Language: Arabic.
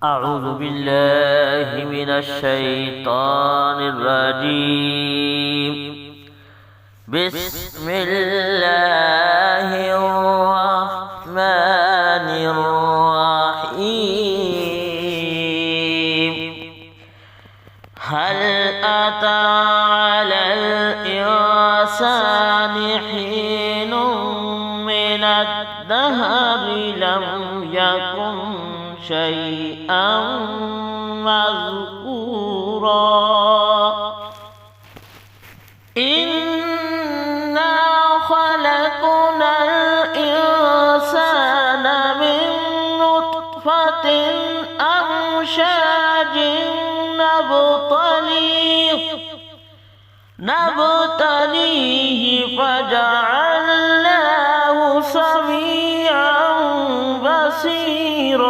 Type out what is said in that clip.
أعوذ بالله من الشيطان الرجيم. بسم الله الرحمن الرحيم. هل أتى على الإنسان حين من الدهر لم يكن شيئا مذكورا. إنا خلقنا الإنسان من نطفة أمشاج نبتليه فجعلناه سميعا بصيرا.